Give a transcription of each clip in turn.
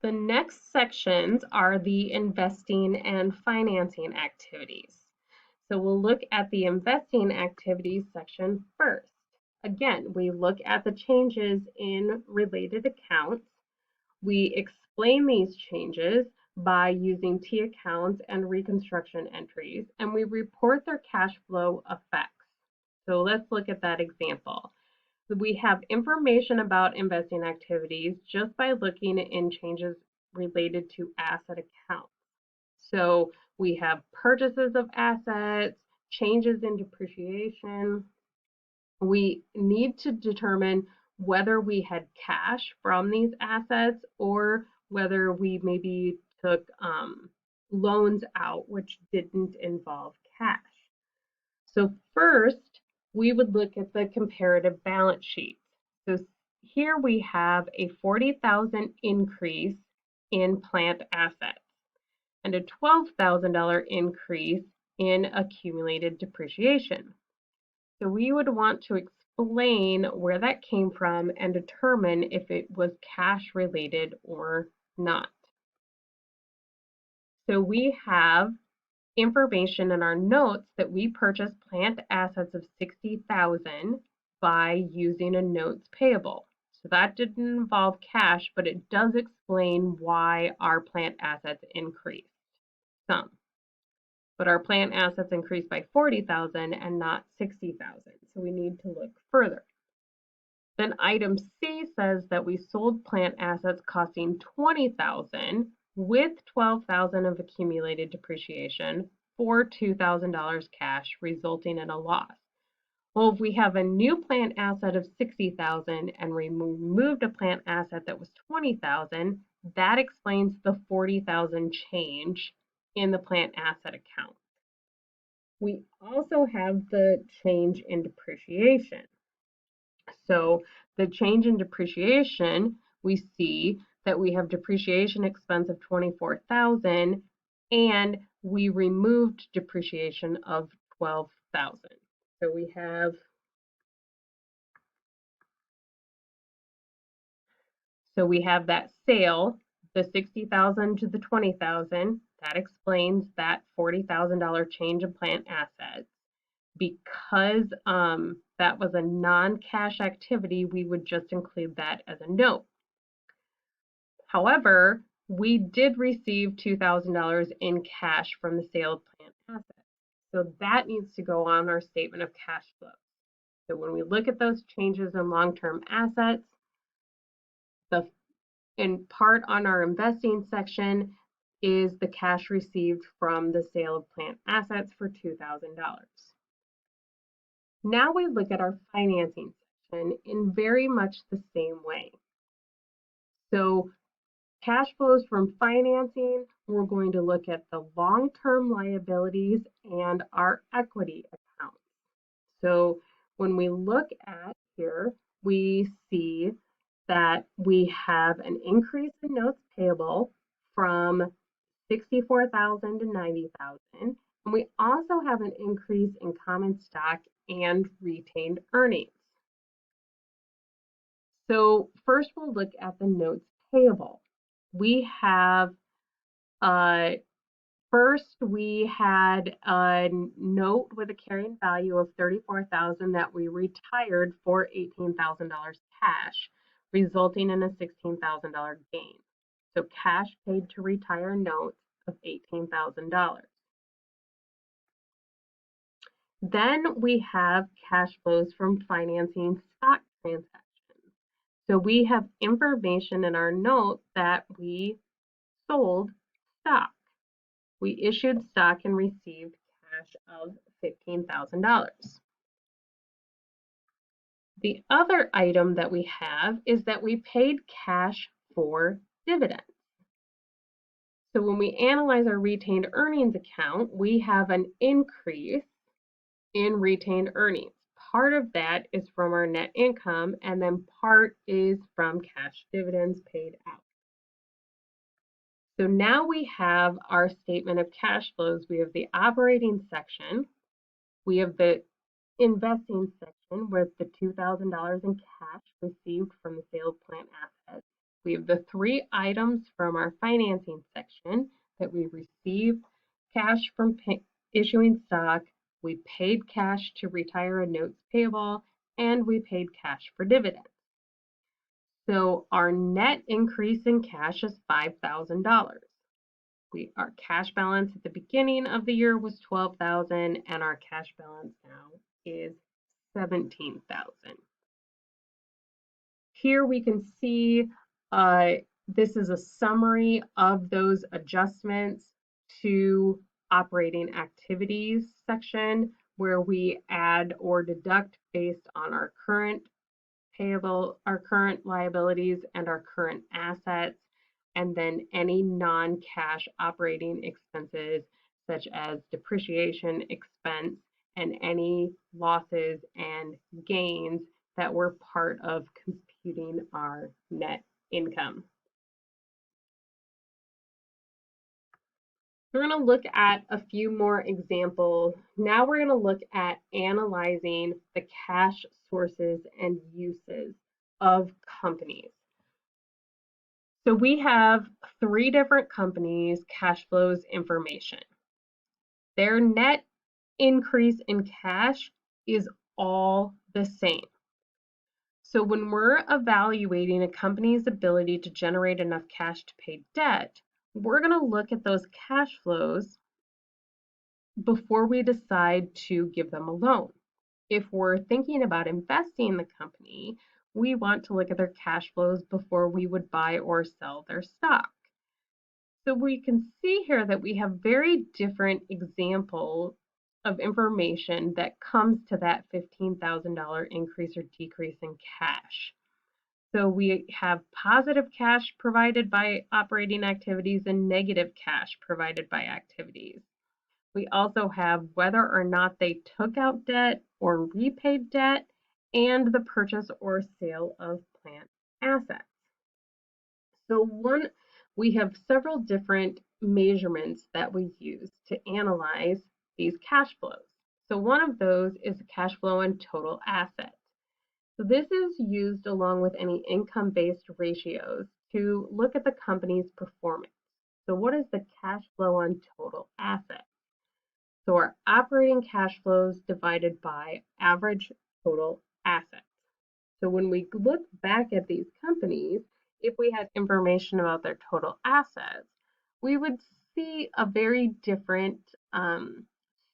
The next sections are the investing and financing activities. So we'll look at the investing activities section first. Again, we look at the changes in related accounts. We explain these changes by using T accounts and reconstruction entries, and we report their cash flow effects. So let's look at that example. We have information about investing activities just by looking in changes related to asset accounts. So we have purchases of assets, changes in depreciation. We need to determine whether we had cash from these assets or whether we maybe took loans out which didn't involve cash. So first, we would look at the comparative balance sheet. So here we have a 40,000 increase in plant assets and a $12,000 increase in accumulated depreciation. So we would want to explain where that came from and determine if it was cash related or not. So we have information in our notes that we purchased plant assets of 60,000 by using a notes payable. So that didn't involve cash, but it does explain why our plant assets increased some. But our plant assets increased by 40,000 and not 60,000. So we need to look further. Then item C says that we sold plant assets costing 20,000 with 12,000 of accumulated depreciation for $2,000 cash, resulting in a loss. Well, if we have a new plant asset of 60,000 and we removed a plant asset that was 20,000, that explains the 40,000 change in the plant asset account. We also have the change in depreciation. So the change in depreciation, we see that we have depreciation expense of 24,000 and we removed depreciation of 12,000. So we have that sale, the 60,000 to the 20,000, that explains that $40,000 change in plant assets. Because that was a non-cash activity, we would just include that as a note. However, we did receive $2,000 in cash from the sale of plant assets. So that needs to go on our statement of cash flow. So when we look at those changes in long-term assets, in part on our investing section is the cash received from the sale of plant assets for $2,000. Now we look at our financing section in very much the same way. So cash flows from financing, we're going to look at the long-term liabilities and our equity accounts. So when we look at here, we see that we have an increase in notes payable from 64,000 to 90,000. And we also have an increase in common stock and retained earnings. So first we'll look at the notes payable. We have first we had a note with a carrying value of 34,000 that we retired for $18,000 cash, resulting in a $16,000 gain. So cash paid to retire notes of $18,000. Then we have cash flows from financing stock transactions. So we have information in our note that we sold stock. We issued stock and received cash of $15,000. The other item that we have is that we paid cash for dividends. So when we analyze our retained earnings account, we have an increase in retained earnings. Part of that is from our net income, and then part is from cash dividends paid out. So now we have our statement of cash flows. We have the operating section. We have the investing section with the $2,000 in cash received from the sale of plant assets. We have the three items from our financing section that we received cash from issuing stock, we paid cash to retire a notes payable, and we paid cash for dividends. So our net increase in cash is $5,000. Our cash balance at the beginning of the year was $12,000, and our cash balance now is $17,000. Here we can see this is a summary of those adjustments to operating activities section where we add or deduct based on our current payable, our current liabilities, and our current assets, and then any non-cash operating expenses such as depreciation expense and any losses and gains that were part of computing our net income. We're going to look at a few more examples. Now we're going to look at analyzing the cash sources and uses of companies. So we have three different companies' cash flows information. Their net increase in cash is all the same. So when we're evaluating a company's ability to generate enough cash to pay debt, we're going to look at those cash flows before we decide to give them a loan. If we're thinking about investing in the company, we want to look at their cash flows before we would buy or sell their stock. So we can see here that we have very different examples of information that comes to that $15,000 increase or decrease in cash. So we have positive cash provided by operating activities and negative cash provided by activities. We also have whether or not they took out debt or repaid debt and the purchase or sale of plant assets. So we have several different measurements that we use to analyze these cash flows. So one of those is cash flow and total assets. So this is used along with any income-based ratios to look at the company's performance. So what is the cash flow on total assets? So our operating cash flows divided by average total assets. So when we look back at these companies, if we had information about their total assets, we would see a very different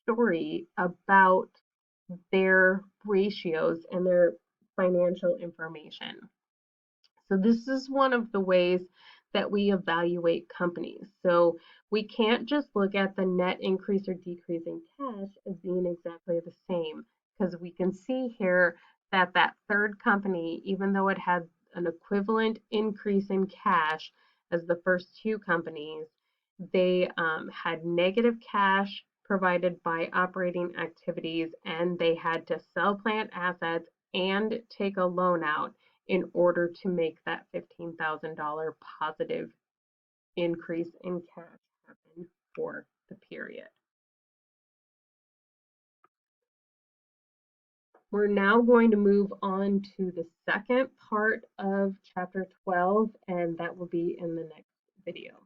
story about their ratios and their financial information. So this is one of the ways that we evaluate companies. So we can't just look at the net increase or decrease in cash as being exactly the same, because we can see here that that third company, even though it had an equivalent increase in cash as the first two companies, they had negative cash provided by operating activities, and they had to sell plant assets and take a loan out in order to make that $15,000 positive increase in cash happen for the period. We're now going to move on to the second part of chapter 12, and that will be in the next video.